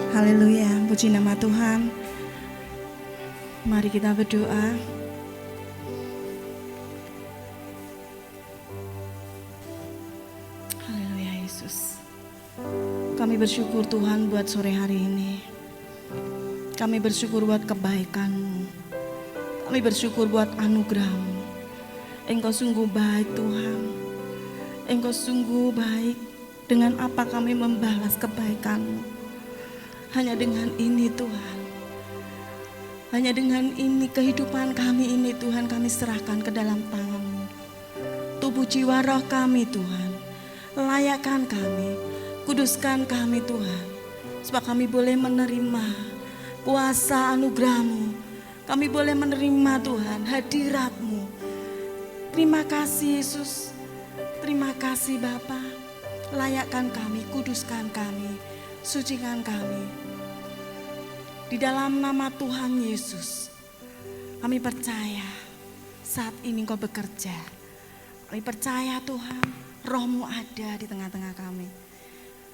Haleluya, puji nama Tuhan. Mari kita berdoa. Haleluya Yesus. Kami bersyukur Tuhan buat sore hari ini. Kami bersyukur buat kebaikan-Mu. Kami bersyukur buat anugerah-Mu. Engkau sungguh baik Tuhan. Engkau sungguh baik. Dengan apa kami membalas kebaikan-Mu. Hanya dengan ini Tuhan. Hanya dengan ini kehidupan kami ini Tuhan kami serahkan ke dalam tangan-Mu. Tubuh jiwa roh kami Tuhan. Layakkan kami. Kuduskan kami Tuhan. Sebab kami boleh menerima kuasa anugerah-Mu. Kami boleh menerima Tuhan hadirat-Mu. Terima kasih Yesus. Terima kasih Bapa. Layakkan kami, kuduskan kami, sucikan kami. Di dalam nama Tuhan Yesus, kami percaya saat ini Engkau bekerja. Kami percaya Tuhan, Roh-Mu ada di tengah-tengah kami.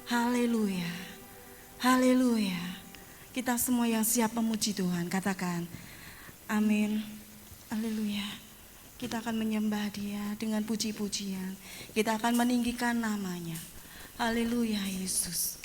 Haleluya, haleluya. Kita semua yang siap memuji Tuhan, katakan amin, haleluya. Kita akan menyembah Dia dengan puji-pujian. Kita akan meninggikan nama-Nya. Haleluya Yesus.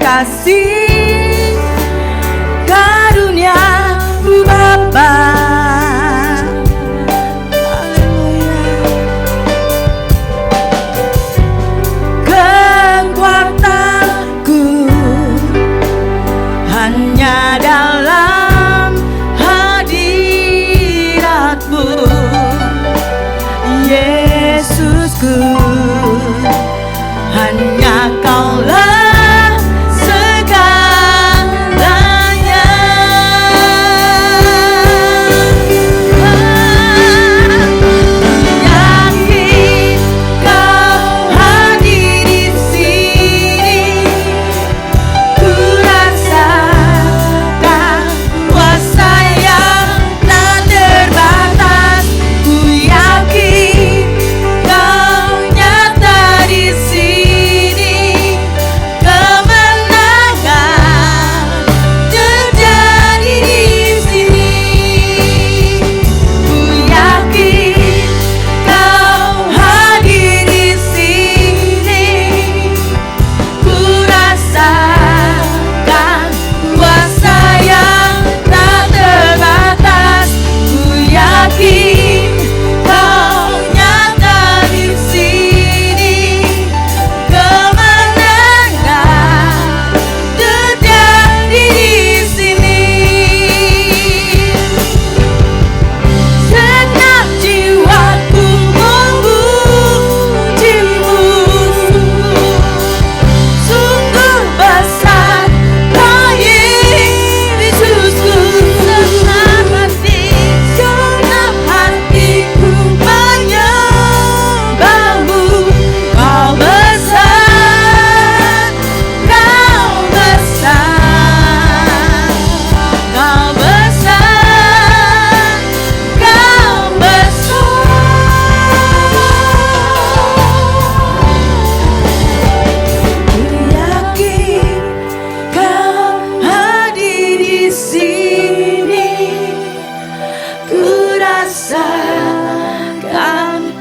kasih karunia-Mu Bapa. Haleluya. Kekuatanku hanya dalam hadirat-Mu, Yesusku. Hanya Kaulah segalanya. Yakin Kau hadir di sini, ku rasakan kuasa yang tak terbatas. Ku yakin Kau nyata di sini, kemenangan terjadi di sini. Ku yakin Kau hadir di sini, ku rasakan kuasa yang tak terbatas. Ku yakin Kau nyata di sini, kemenangan terjadi di sini. Segenap jiwaku memuji-Mu, sungguh besar Kau Yesusku. Segenap hatiku menyembah-Mu. Kau besar, Kau besar, Kau besar, Kau besar. Ku yakin Kau hadir di sini, ku rasakan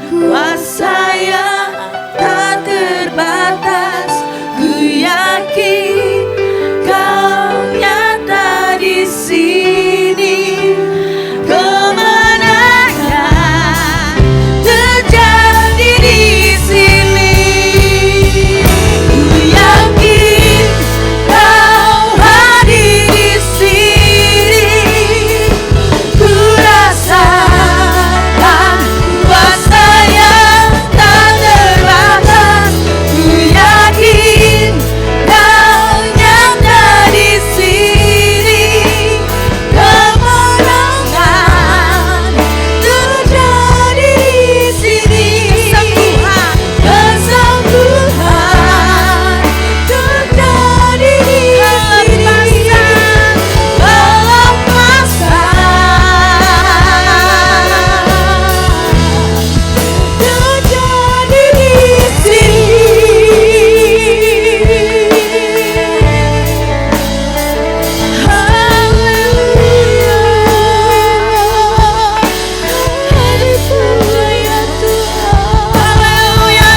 kuasa yang tak terbatas. Ku yakin Kau nyata di sini, kemenangan terjadi di sini. Ku yakin Kau hadir di sini, ku rasakan kuasa yang tak terbatas. Ku yakin Kau nyata di sini, kemenangan terjadi di sini. Kesembuhan terjadi di sini. Terjadi di sini. Haleluya. Haleluya Tuhan. Haleluya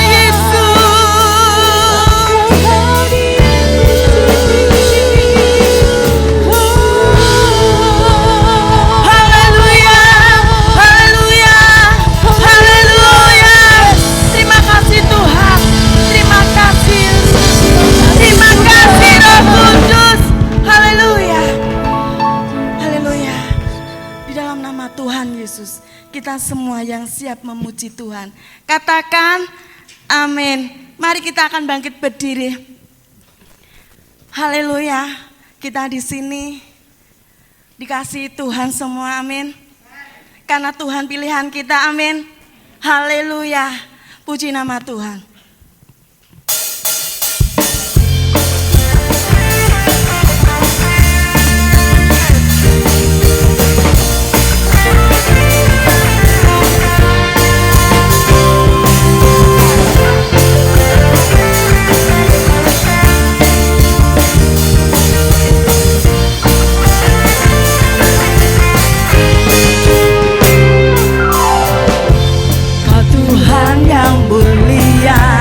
Haleluya, haleluya, haleluya. Terima kasih Tuhan, terima kasih, terima kasih Roh Kudus. Haleluya, haleluya. Di dalam nama Tuhan Yesus, kita semua yang siap memuji Tuhan, katakan amin. Mari kita akan bangkit berdiri. Haleluya. Kita di sini dikasihi Tuhan semua, amin. Karena Tuhan pilihan kita, amin. Haleluya. Puji nama Tuhan. Kau Tuhan yang mulia,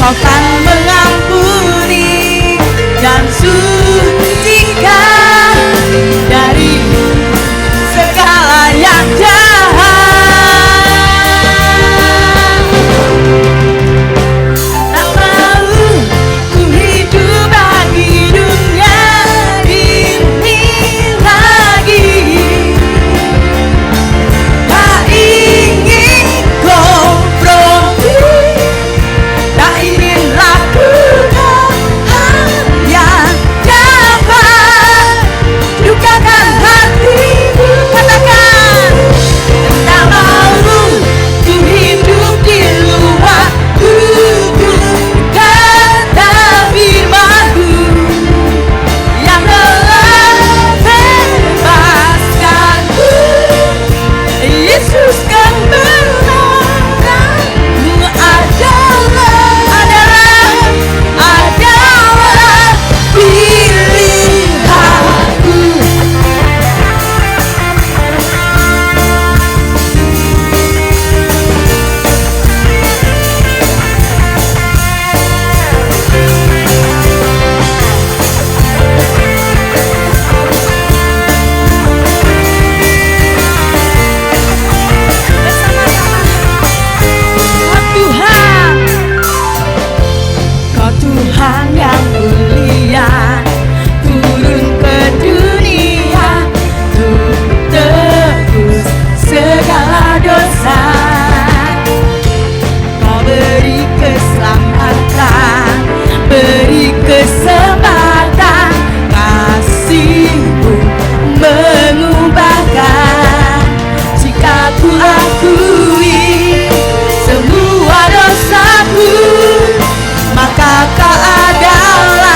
Kau kan mengampuni dan sucikan dari segala yang jahat. Tak mau ku hidup bagi dunia ini lagi. Tak ingin kompromi, tak ingin lakukan hal yang dapat dukakan hatimu. Katakan, tak mau ku hidup di luar hukum kata firman-Mu yang telah bebaskanku. Yesus, kebenaran-Mu adalah pilihanku. Kau Tuhan yang mulia, turun ke dunia untuk tebus segala dosa. Kau beri keselamatan, beri kesempatan, kasih-Mu mengubahkan. Jika ku akui semua dosaku, maka Kau adalah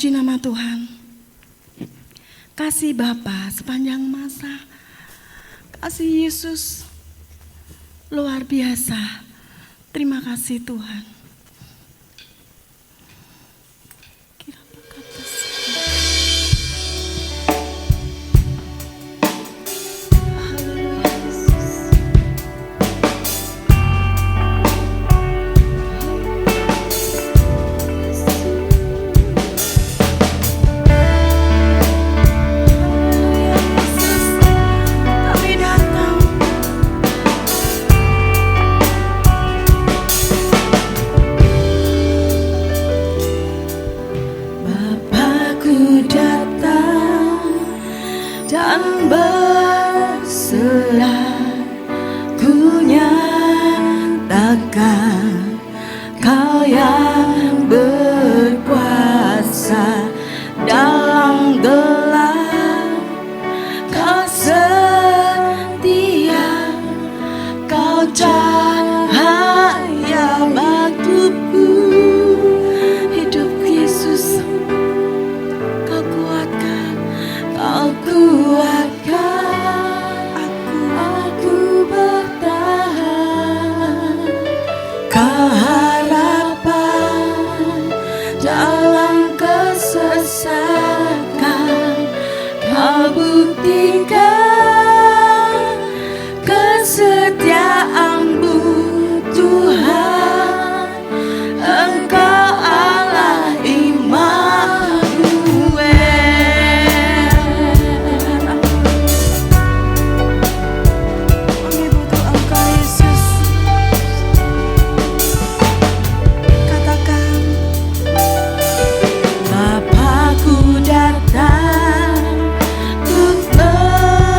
Puji nama Tuhan. Kasih Bapa sepanjang masa, kasih Yesus luar biasa. Terima kasih Tuhan. Dan berserah, ku nyatakan Kau yang berkuasa dalam gelap. Kau setia, Kau cahaya batuku. Hidup Yesus, Kau kuatkan aku bertahan. Keharapan dalam kesesakan, Kau buktikan kesetiaan-Mu Tuhan. Engkau Allah Immanuel. Bapakku datang untuk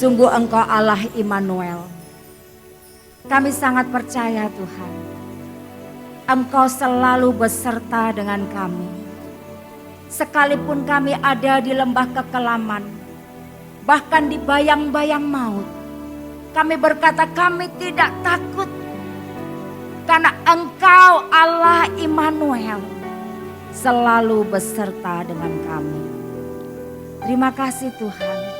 Sungguh Engkau Allah Immanuel. Kami sangat percaya Tuhan, Engkau selalu beserta dengan kami. Sekalipun kami ada di lembah kekelaman, bahkan di bayang-bayang maut, kami berkata kami tidak takut. Karena Engkau Allah Immanuel selalu beserta dengan kami. Terima kasih Tuhan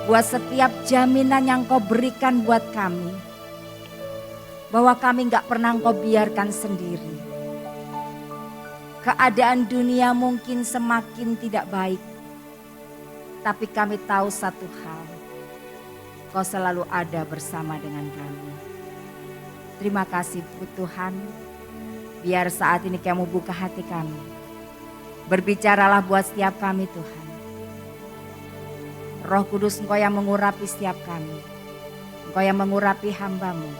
buat setiap jaminan yang Kau berikan buat kami, bahwa kami gak pernah Kau biarkan sendiri. Keadaan dunia mungkin semakin tidak baik, tapi kami tahu satu hal, Kau selalu ada bersama dengan kami. Terima kasih Tuhan, biar saat ini Kamu buka hati kami. Berbicaralah buat setiap kami Tuhan. Roh Kudus Engkau yang mengurapi setiap kami. Engkau yang mengurapi hamba-Mu.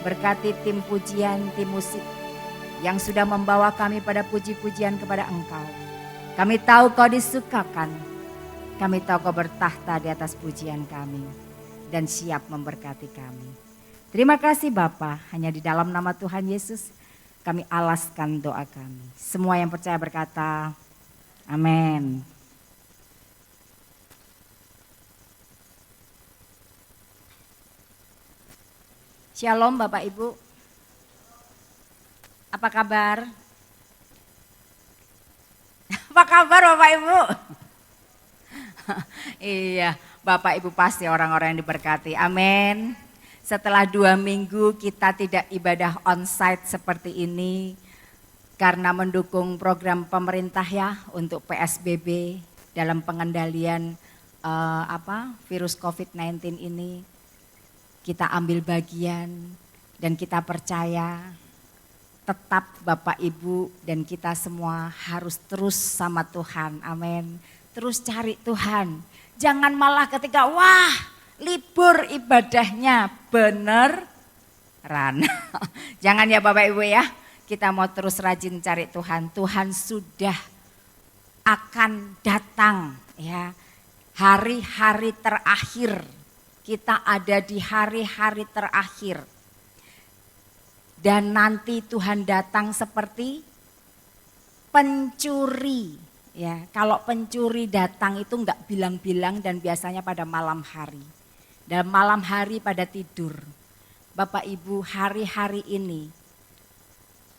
Berkati tim pujian, tim musik yang sudah membawa kami pada puji-pujian kepada Engkau. Kami tahu Kau disukakan. Kami tahu Kau bertahta di atas pujian kami dan siap memberkati kami. Terima kasih Bapa, hanya di dalam nama Tuhan Yesus kami alaskan doa kami. Semua yang percaya berkata, amin. Shalom Bapak Ibu. Apa kabar? Apa kabar Bapak Ibu? Iya, Bapak Ibu pasti orang-orang yang diberkati. Amin. Setelah 2 minggu kita tidak ibadah onsite seperti ini karena mendukung program pemerintah ya untuk PSBB dalam pengendalian virus COVID-19 ini. Kita ambil bagian dan kita percaya tetap Bapak Ibu dan kita semua harus terus sama Tuhan. Amin. Terus cari Tuhan. Jangan malah ketika libur ibadahnya beneran. Jangan ya Bapak Ibu ya. Kita mau terus rajin cari Tuhan. Tuhan sudah akan datang ya. Hari-hari terakhir. Kita ada di hari-hari terakhir. Dan nanti Tuhan datang seperti pencuri. Ya, kalau pencuri datang itu enggak bilang-bilang dan biasanya pada malam hari. Dan malam hari pada tidur. Bapak Ibu, hari-hari ini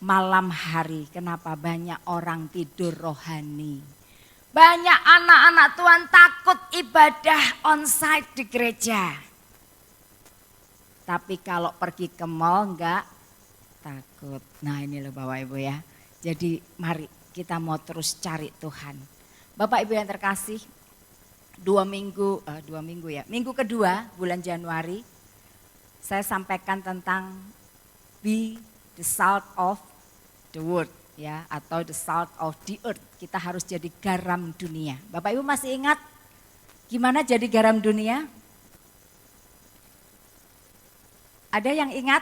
malam hari kenapa banyak orang tidur rohani. Banyak anak-anak Tuhan takut ibadah onsite di gereja. Tapi kalau pergi ke mall enggak takut. Nah ini loh Bapak Ibu ya. Jadi mari kita mau terus cari Tuhan. Bapak Ibu yang terkasih, 2 minggu ya. Minggu kedua bulan Januari saya sampaikan tentang be the salt of the world ya, atau the salt of the earth. Kita harus jadi garam dunia. Bapak Ibu masih ingat gimana jadi garam dunia? Ada yang ingat?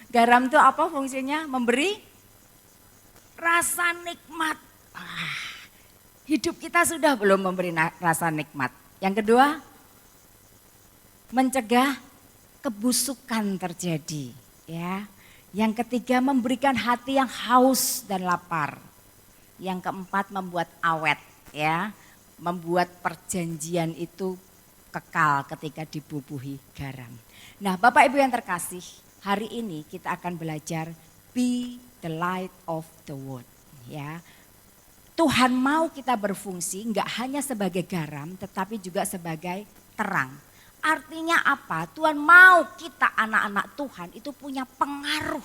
Garam itu apa fungsinya? Memberi rasa nikmat. Hidup kita sudah belum memberi rasa nikmat. Yang kedua, mencegah kebusukan terjadi. Ya. Yang ketiga, memberikan hati yang haus dan lapar. Yang keempat, membuat awet. Ya. Membuat perjanjian itu kekal ketika dibubuhi garam. Nah Bapak Ibu yang terkasih, hari ini kita akan belajar be the light of the world. Ya. Tuhan mau kita berfungsi enggak hanya sebagai garam tetapi juga sebagai terang. Artinya apa? Tuhan mau kita anak-anak Tuhan itu punya pengaruh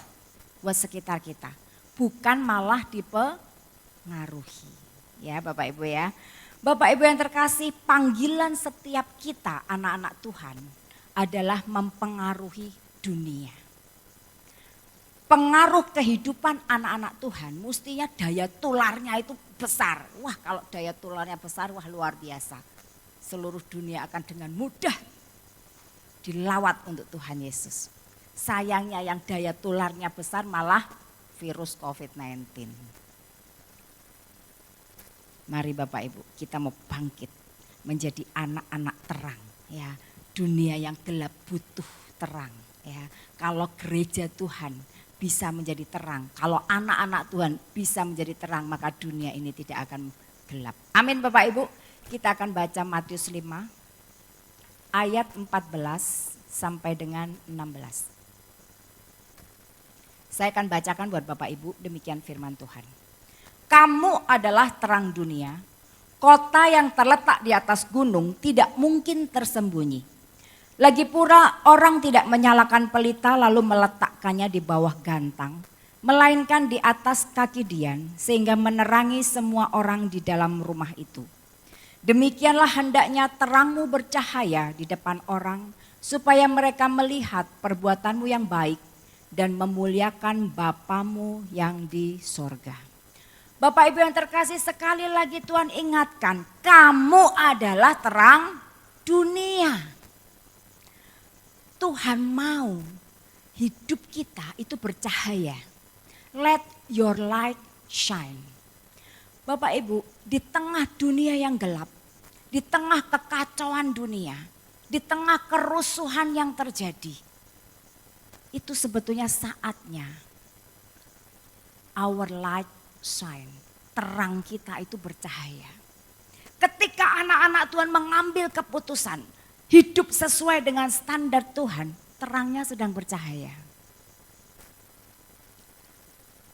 buat sekitar kita. Bukan malah dipengaruhi. Ya Bapak Ibu ya. Bapak Ibu yang terkasih, panggilan setiap kita anak-anak Tuhan adalah mempengaruhi dunia. Pengaruh kehidupan anak-anak Tuhan mestinya daya tularnya itu besar. Wah kalau daya tularnya besar, wah luar biasa. Seluruh dunia akan dengan mudah dilawat untuk Tuhan Yesus. Sayangnya yang daya tularnya besar malah virus COVID-19. Mari Bapak Ibu kita mau bangkit. menjadi anak-anak terang ya. Dunia yang gelap butuh terang ya. Kalau gereja Tuhan bisa menjadi terang, kalau anak-anak Tuhan bisa menjadi terang, maka dunia ini tidak akan gelap. Amin Bapak Ibu. Kita akan baca Matius 5 ayat 14 sampai dengan 16. Saya akan bacakan buat Bapak Ibu, demikian firman Tuhan. Kamu adalah terang dunia, kota yang terletak di atas gunung tidak mungkin tersembunyi. Lagi pula orang tidak menyalakan pelita lalu meletakkannya di bawah gantang, melainkan di atas kaki dian sehingga menerangi semua orang di dalam rumah itu. Demikianlah hendaknya terangmu bercahaya di depan orang supaya mereka melihat perbuatanmu yang baik dan memuliakan Bapamu yang di sorga. Bapak Ibu yang terkasih, sekali lagi Tuhan ingatkan, kamu adalah terang dunia. Tuhan mau hidup kita itu bercahaya. Let your light shine. Bapak Ibu, di tengah dunia yang gelap, di tengah kekacauan dunia, di tengah kerusuhan yang terjadi, itu sebetulnya saatnya our light shine. Terang kita itu bercahaya. Ketika anak-anak Tuhan mengambil keputusan, hidup sesuai dengan standar Tuhan, terangnya sedang bercahaya.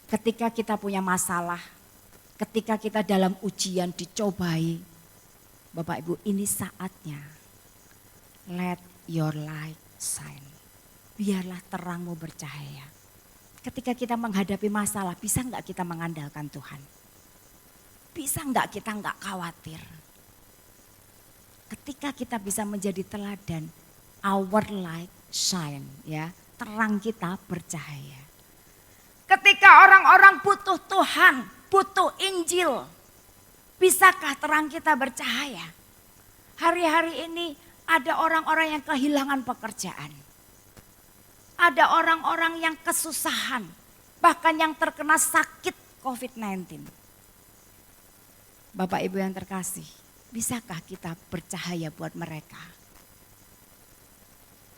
Ketika kita punya masalah, ketika kita dalam ujian dicobai, Bapak Ibu, ini saatnya. Let your light shine. Biarlah terangmu bercahaya. Ketika kita menghadapi masalah, bisa enggak kita mengandalkan Tuhan? Bisa enggak kita enggak khawatir? Ketika kita bisa menjadi teladan, our light shine, ya, terang kita bercahaya. Ketika orang-orang butuh Tuhan, butuh Injil, bisakah terang kita bercahaya? Hari-hari ini ada orang-orang yang kehilangan pekerjaan. Ada orang-orang yang kesusahan, bahkan yang terkena sakit COVID-19. Bapak Ibu yang terkasih, bisakah kita bercahaya buat mereka?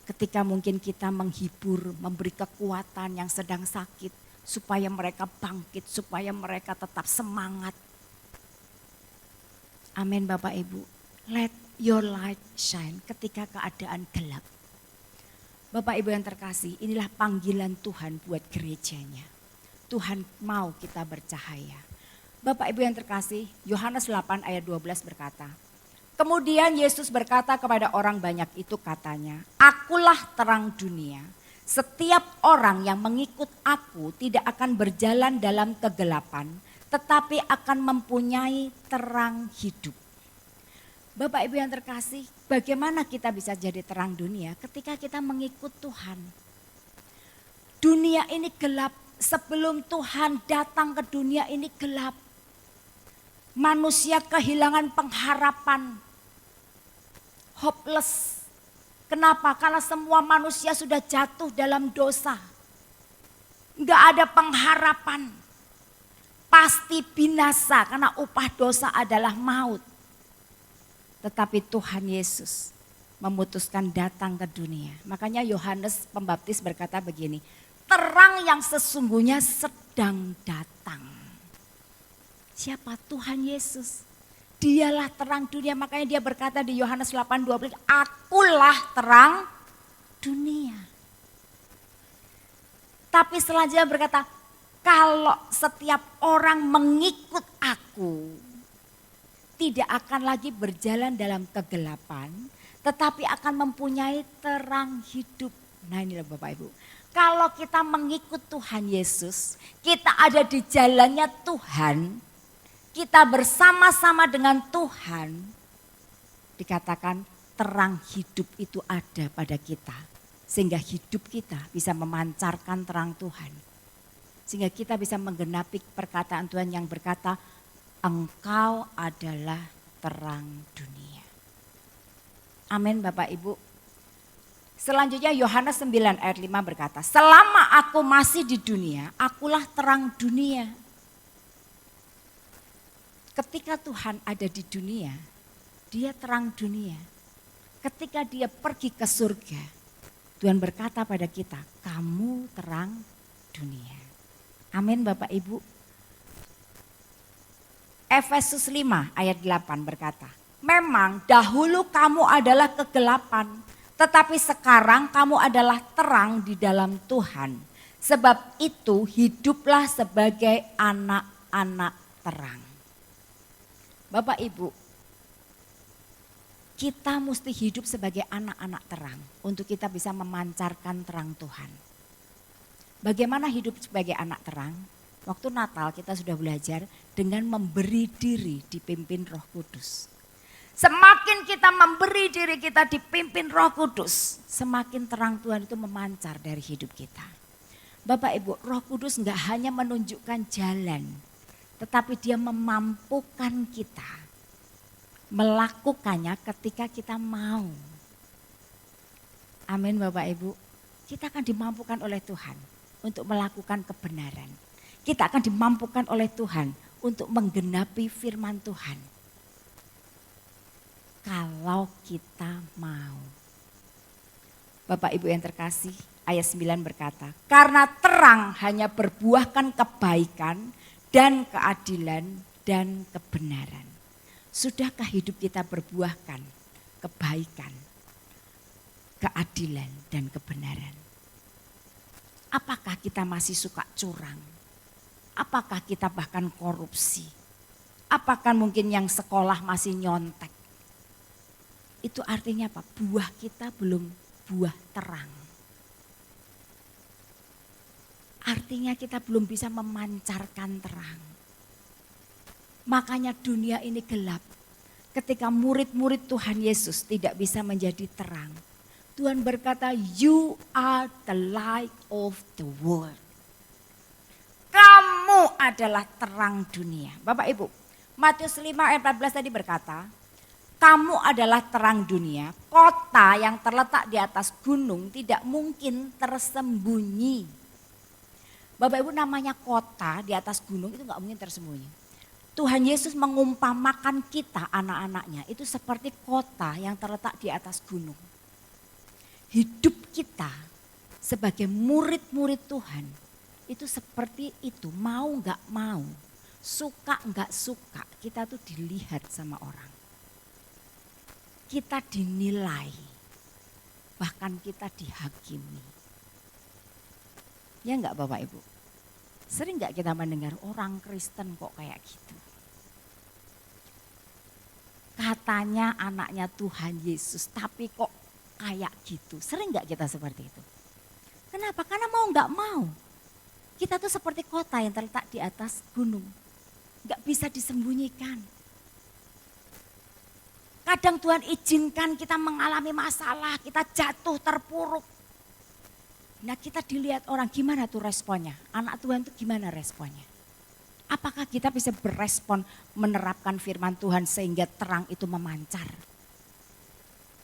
Ketika mungkin kita menghibur, memberi kekuatan yang sedang sakit, supaya mereka bangkit, supaya mereka tetap semangat. Amin Bapak Ibu. Let your light shine ketika keadaan gelap. Bapak Ibu yang terkasih, inilah panggilan Tuhan buat gerejanya. Tuhan mau kita bercahaya. Bapak Ibu yang terkasih, Yohanes 8 ayat 12 berkata, kemudian Yesus berkata kepada orang banyak itu katanya, akulah terang dunia. Setiap orang yang mengikut aku tidak akan berjalan dalam kegelapan, tetapi akan mempunyai terang hidup. Bapak Ibu yang terkasih, bagaimana kita bisa jadi terang dunia ketika kita mengikut Tuhan? Dunia ini gelap, sebelum Tuhan datang ke dunia ini gelap. Manusia kehilangan pengharapan, hopeless. Kenapa? Karena semua manusia sudah jatuh dalam dosa. Enggak ada pengharapan. Pasti binasa karena upah dosa adalah maut. Tetapi Tuhan Yesus memutuskan datang ke dunia. Makanya Yohanes Pembaptis berkata begini, terang yang sesungguhnya sedang datang. Siapa? Tuhan Yesus. Dialah terang dunia. Makanya dia berkata di Yohanes 8:12, akulah terang dunia. Tapi selanjutnya berkata, kalau setiap orang mengikut aku, tidak akan lagi berjalan dalam kegelapan, tetapi akan mempunyai terang hidup. Nah inilah Bapak Ibu. Kalau kita mengikut Tuhan Yesus, kita ada di jalannya Tuhan, kita bersama-sama dengan Tuhan, dikatakan terang hidup itu ada pada kita. Sehingga hidup kita bisa memancarkan terang Tuhan. Sehingga kita bisa menggenapi perkataan Tuhan yang berkata, engkau adalah terang dunia. Amin Bapak Ibu. Selanjutnya Yohanes 9 ayat 5 berkata, selama aku masih di dunia, akulah terang dunia. Ketika Tuhan ada di dunia, Dia terang dunia. Ketika dia pergi ke surga, Tuhan berkata pada kita, kamu terang dunia. Amin Bapak Ibu. Efesus 5 ayat 8 berkata, memang dahulu kamu adalah kegelapan, tetapi sekarang kamu adalah terang di dalam Tuhan. Sebab itu hiduplah sebagai anak-anak terang. Bapak Ibu, kita mesti hidup sebagai anak-anak terang untuk kita bisa memancarkan terang Tuhan. Bagaimana hidup sebagai anak terang? Waktu Natal kita sudah belajar dengan memberi diri dipimpin Roh Kudus. Semakin kita memberi diri kita dipimpin Roh Kudus, semakin terang Tuhan itu memancar dari hidup kita. Bapak Ibu, Roh Kudus enggak hanya menunjukkan jalan, tetapi dia memampukan kita melakukannya ketika kita mau. Amin Bapak Ibu. Kita akan dimampukan oleh Tuhan untuk melakukan kebenaran. Kita akan dimampukan oleh Tuhan untuk menggenapi firman Tuhan. Kalau kita mau. Bapak Ibu yang terkasih, ayat 9 berkata, karena terang hanya berbuahkan kebaikan dan keadilan dan kebenaran. Sudahkah hidup kita berbuahkan kebaikan, keadilan dan kebenaran? Apakah kita masih suka curang? Apakah kita bahkan korupsi? Apakah mungkin yang sekolah masih nyontek? Itu artinya apa? Buah kita belum buah terang. Artinya kita belum bisa memancarkan terang. Makanya dunia ini gelap. Ketika murid-murid Tuhan Yesus tidak bisa menjadi terang. Tuhan berkata, you are the light of the world. Kamu adalah terang dunia. Bapak Ibu, Matius 5 ayat 14 tadi berkata, kamu adalah terang dunia, kota yang terletak di atas gunung tidak mungkin tersembunyi. Bapak Ibu, namanya kota di atas gunung itu gak mungkin tersembunyi. Tuhan Yesus mengumpamakan kita anak-anaknya itu seperti kota yang terletak di atas gunung. Hidup kita sebagai murid-murid Tuhan itu seperti itu, mau gak mau, suka gak suka, kita tuh dilihat sama orang. Kita dinilai, bahkan kita dihakimi. Ya enggak Bapak Ibu? Sering enggak kita mendengar orang Kristen kok kayak gitu? Katanya anaknya Tuhan Yesus, tapi kok kayak gitu? Sering enggak kita seperti itu? Kenapa? Karena mau enggak mau. Kita tuh seperti kota yang terletak di atas gunung. Enggak bisa disembunyikan. Kadang Tuhan izinkan kita mengalami masalah, kita jatuh terpuruk. Nah kita dilihat orang, gimana tuh responnya? Anak Tuhan tuh gimana responnya? Apakah kita bisa berespon menerapkan firman Tuhan sehingga terang itu memancar?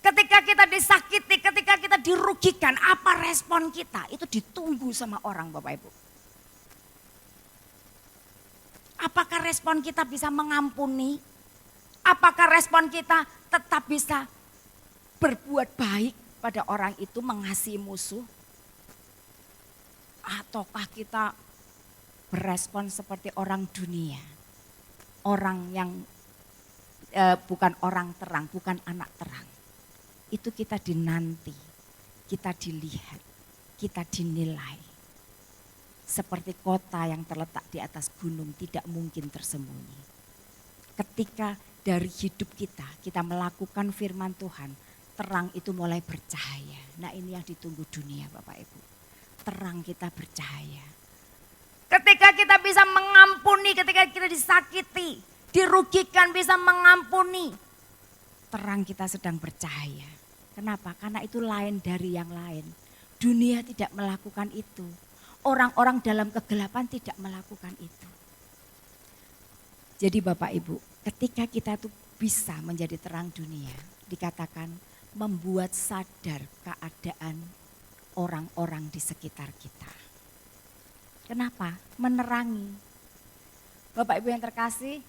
Ketika kita disakiti, ketika kita dirugikan, apa respon kita? Itu ditunggu sama orang Bapak Ibu. Apakah respon kita bisa mengampuni? Apakah respon kita tetap bisa berbuat baik pada orang itu, mengasihi musuh? Ataukah kita berespon seperti orang dunia? Orang yang bukan orang terang, bukan anak terang. Itu kita dinanti, kita dilihat, kita dinilai. Seperti kota yang terletak di atas gunung tidak mungkin tersembunyi. Ketika dari hidup kita melakukan firman Tuhan, terang itu mulai bercahaya. Nah ini yang ditunggu dunia Bapak Ibu. Terang kita bercahaya. Ketika kita bisa mengampuni, ketika kita disakiti, dirugikan bisa mengampuni. Terang kita sedang bercahaya. Kenapa? Karena itu lain dari yang lain. Dunia tidak melakukan itu. Orang-orang dalam kegelapan tidak melakukan itu. Jadi Bapak Ibu, ketika kita tuh bisa menjadi terang dunia, dikatakan membuat sadar keadaan orang-orang di sekitar kita. Kenapa? Menerangi. Bapak Ibu yang terkasih,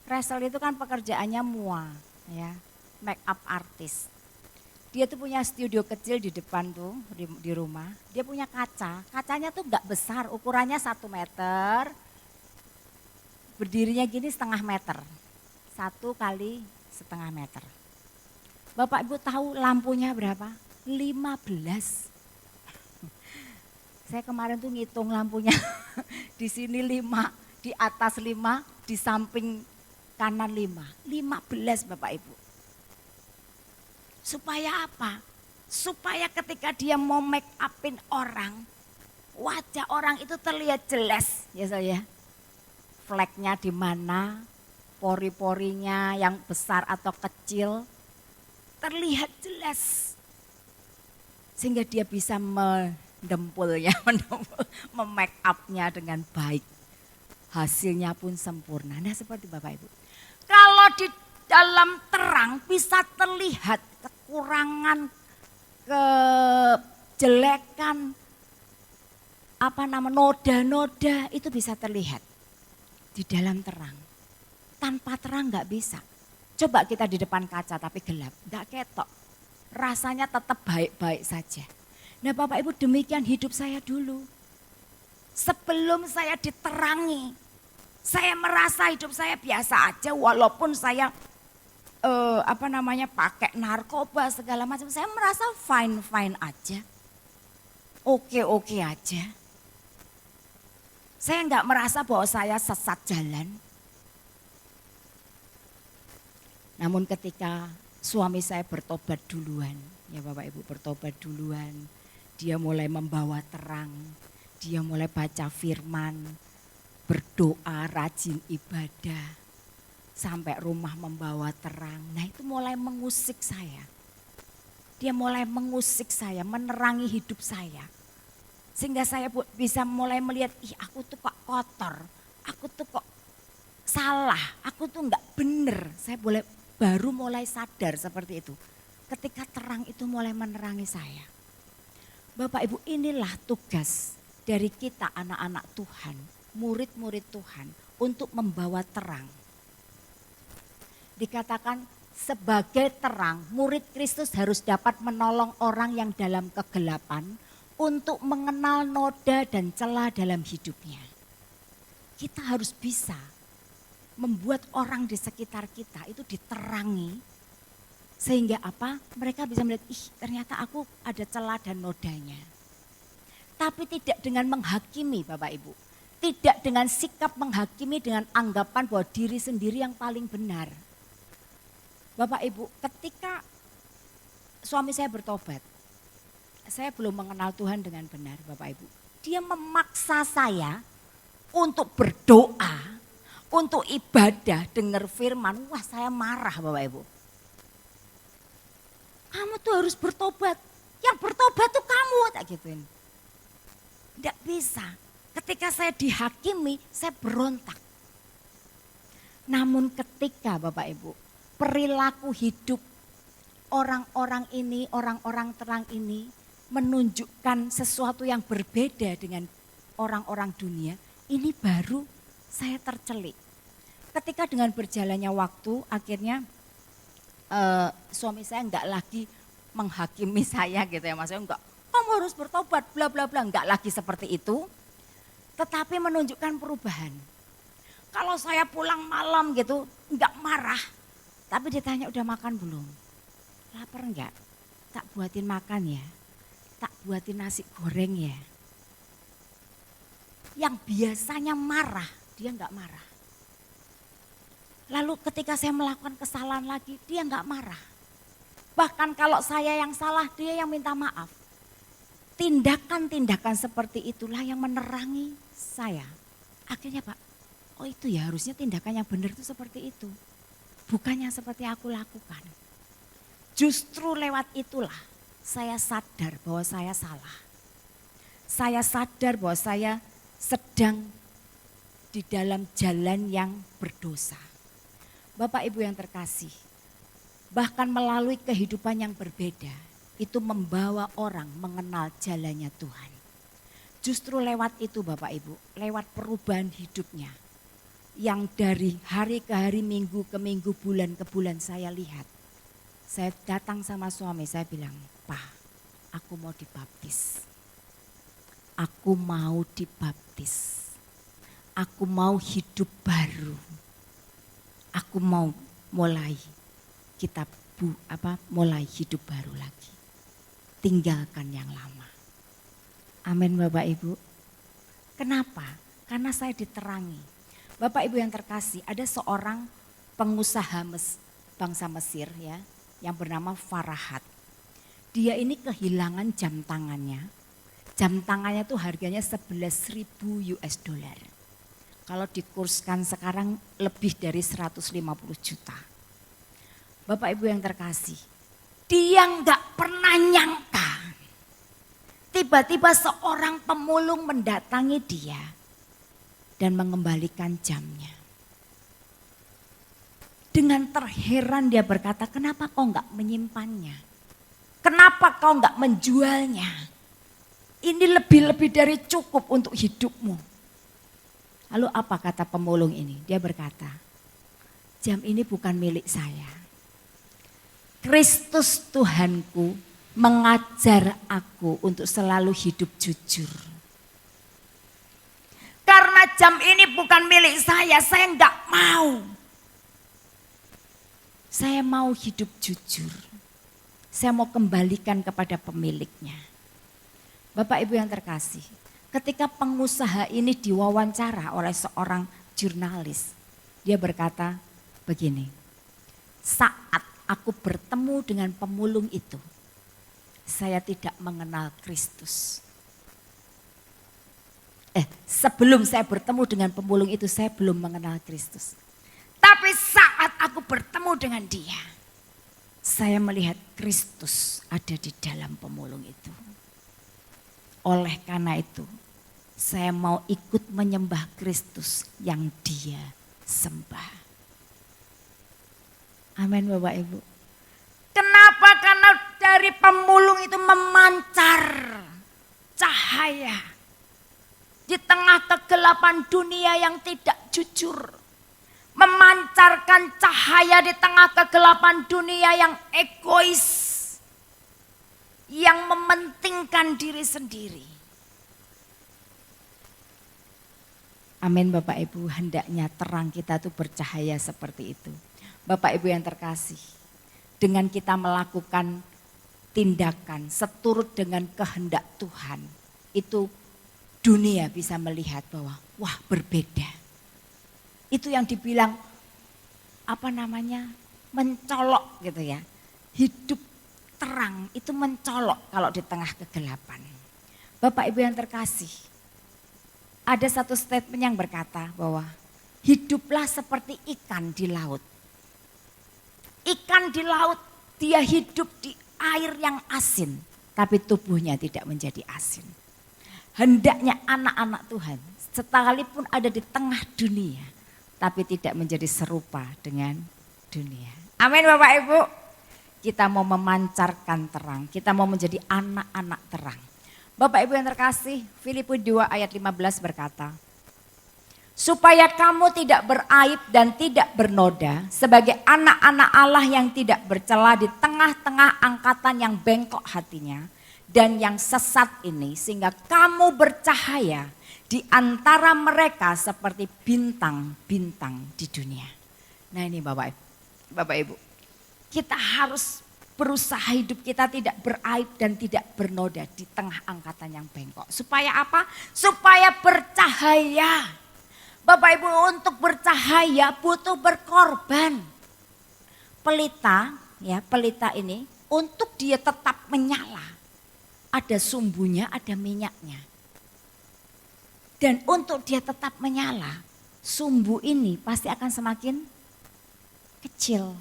Resel itu kan pekerjaannya mua, ya. make up artist. Dia tuh punya studio kecil di depan tuh di rumah. Dia punya kaca, kacanya tuh nggak besar, ukurannya 1 meter. Berdirinya gini 1,5 meter, 1 kali 1,5 meter. Bapak Ibu tahu lampunya berapa? 15. Saya kemarin tuh ngitung lampunya, di sini 5, di atas 5, di samping kanan 5. 15 Bapak Ibu. Supaya apa? Supaya ketika dia mau make upin orang, wajah orang itu terlihat jelas, ya saya. Fleknya di mana, pori-porinya yang besar atau kecil, terlihat jelas. Sehingga dia bisa mendempulnya, mem-make upnya dengan baik. Hasilnya pun sempurna. Nah seperti Bapak Ibu. Kalau di dalam terang bisa terlihat kekurangan, kejelekan, noda-noda itu bisa terlihat di dalam terang. Tanpa terang nggak bisa. Coba kita di depan kaca tapi gelap, nggak ketok. Rasanya tetap baik-baik saja. Nah Bapak Ibu demikian hidup saya dulu. Sebelum saya diterangi, saya merasa hidup saya biasa aja walaupun saya pakai narkoba segala macam, saya merasa fine aja, oke aja. Saya nggak merasa bahwa saya sesat jalan. Namun ketika suami saya bertobat duluan, ya Bapak Ibu bertobat duluan, dia mulai membawa terang, dia mulai baca firman, berdoa, rajin ibadah. Sampai rumah membawa terang. Nah itu mulai mengusik saya. Dia mulai mengusik saya, menerangi hidup saya. Sehingga saya bisa mulai melihat, aku tuh kok kotor. Aku tuh kok salah. Aku tuh enggak bener. Saya baru mulai sadar seperti itu. Ketika terang itu mulai menerangi saya. Bapak Ibu inilah tugas dari kita anak-anak Tuhan. Murid-murid Tuhan untuk membawa terang. Dikatakan sebagai terang, murid Kristus harus dapat menolong orang yang dalam kegelapan untuk mengenal noda dan celah dalam hidupnya. Kita harus bisa membuat orang di sekitar kita itu diterangi. Sehingga apa? Mereka bisa melihat, ternyata aku ada celah dan nodanya. Tapi tidak dengan menghakimi Bapak Ibu. Tidak dengan sikap menghakimi dengan anggapan bahwa diri sendiri yang paling benar. Bapak Ibu, ketika suami saya bertobat, saya belum mengenal Tuhan dengan benar Bapak Ibu. Dia memaksa saya untuk berdoa, untuk ibadah, dengar firman. Wah saya marah Bapak Ibu. Kamu tuh harus bertobat, yang bertobat tuh kamu, tak gituin. Tidak bisa, ketika saya dihakimi, saya berontak. Namun ketika Bapak Ibu, perilaku hidup orang-orang ini, orang-orang terang ini menunjukkan sesuatu yang berbeda dengan orang-orang dunia, ini baru saya tercelik. Ketika dengan berjalannya waktu, akhirnya suami saya enggak lagi menghakimi saya gitu ya, maksudnya enggak, kamu harus bertobat, bla bla bla, enggak lagi seperti itu, tetapi menunjukkan perubahan. Kalau saya pulang malam gitu, enggak marah. Tapi ditanya udah makan belum? Lapar enggak? Tak buatin makan ya. Tak buatin nasi goreng ya. Yang biasanya marah, dia enggak marah. Lalu ketika saya melakukan kesalahan lagi, dia enggak marah. Bahkan kalau saya yang salah, dia yang minta maaf. Tindakan-tindakan seperti itulah yang menerangi saya. Akhirnya Pak, oh itu ya harusnya tindakan yang benar itu seperti itu. Bukan yang seperti aku lakukan. Justru lewat itulah saya sadar bahwa saya salah. Saya sadar bahwa saya sedang di dalam jalan yang berdosa. Bapak Ibu yang terkasih, bahkan melalui kehidupan yang berbeda, itu membawa orang mengenal jalannya Tuhan. Justru lewat itu Bapak Ibu, lewat perubahan hidupnya. Yang dari hari ke hari, minggu ke minggu, bulan ke bulan saya lihat. Saya datang sama suami, saya bilang, "Pak, aku mau dibaptis. Aku mau dibaptis. Aku mau hidup baru. Aku mau mulai mulai hidup baru lagi. Tinggalkan yang lama." Amin Bapak Ibu. Kenapa? Karena saya diterangi. Bapak Ibu yang terkasih, ada seorang pengusaha bangsa Mesir ya, yang bernama Farahat. Dia ini kehilangan jam tangannya. Jam tangannya tuh harganya 11.000 US dollar. Kalau dikurskan sekarang lebih dari 150 juta. Bapak Ibu yang terkasih, dia nggak pernah nyangka. Tiba-tiba seorang pemulung mendatangi dia dan mengembalikan jamnya. Dengan terheran dia berkata, "Kenapa kau nggak menyimpannya? Kenapa kau nggak menjualnya? Ini lebih-lebih dari cukup untuk hidupmu." Lalu apa kata pemulung ini? Dia berkata, "Jam ini bukan milik saya. Kristus Tuhanku mengajar aku untuk selalu hidup jujur. Karena jam ini bukan milik saya enggak mau. Saya mau hidup jujur. Saya mau kembalikan kepada pemiliknya." Bapak Ibu yang terkasih, ketika pengusaha ini diwawancara oleh seorang jurnalis, dia berkata begini, "Saat aku bertemu dengan pemulung itu, saya tidak mengenal Kristus. Sebelum saya bertemu dengan pemulung itu, saya belum mengenal Kristus. Tapi saat aku bertemu dengan dia, saya melihat Kristus ada di dalam pemulung itu. Oleh karena itu, saya mau ikut menyembah Kristus yang dia sembah." Amin Bapak Ibu. Kenapa? Karena dari pemulung itu memancar cahaya di tengah kegelapan dunia yang tidak jujur. Memancarkan cahaya di tengah kegelapan dunia yang egois. Yang mementingkan diri sendiri. Amin Bapak Ibu, hendaknya terang kita tuh bercahaya seperti itu. Bapak Ibu yang terkasih, dengan kita melakukan tindakan seturut dengan kehendak Tuhan, itu dunia bisa melihat bahwa wah berbeda. Itu yang dibilang mencolok gitu ya. Hidup terang itu mencolok kalau di tengah kegelapan. Bapak Ibu yang terkasih, ada satu statement yang berkata bahwa hiduplah seperti ikan di laut. Ikan di laut, dia hidup di air yang asin, tapi tubuhnya tidak menjadi asin. Hendaknya anak-anak Tuhan, sekalipun ada di tengah dunia, tapi tidak menjadi serupa dengan dunia. Amin Bapak Ibu. Kita mau memancarkan terang, kita mau menjadi anak-anak terang. Bapak Ibu yang terkasih, Filipi 2 ayat 15 berkata, "Supaya kamu tidak beraib dan tidak bernoda sebagai anak-anak Allah yang tidak bercela di tengah-tengah angkatan yang bengkok hatinya dan yang sesat ini, sehingga kamu bercahaya di antara mereka seperti bintang-bintang di dunia." Nah ini Bapak Ibu, kita harus berusaha hidup kita tidak beraib dan tidak bernoda di tengah angkatan yang bengkok. Supaya apa? Supaya bercahaya. Bapak Ibu, untuk bercahaya butuh berkorban. Pelita ini untuk dia tetap menyala, ada sumbunya, ada minyaknya. Dan untuk dia tetap menyala, sumbu ini pasti akan semakin kecil.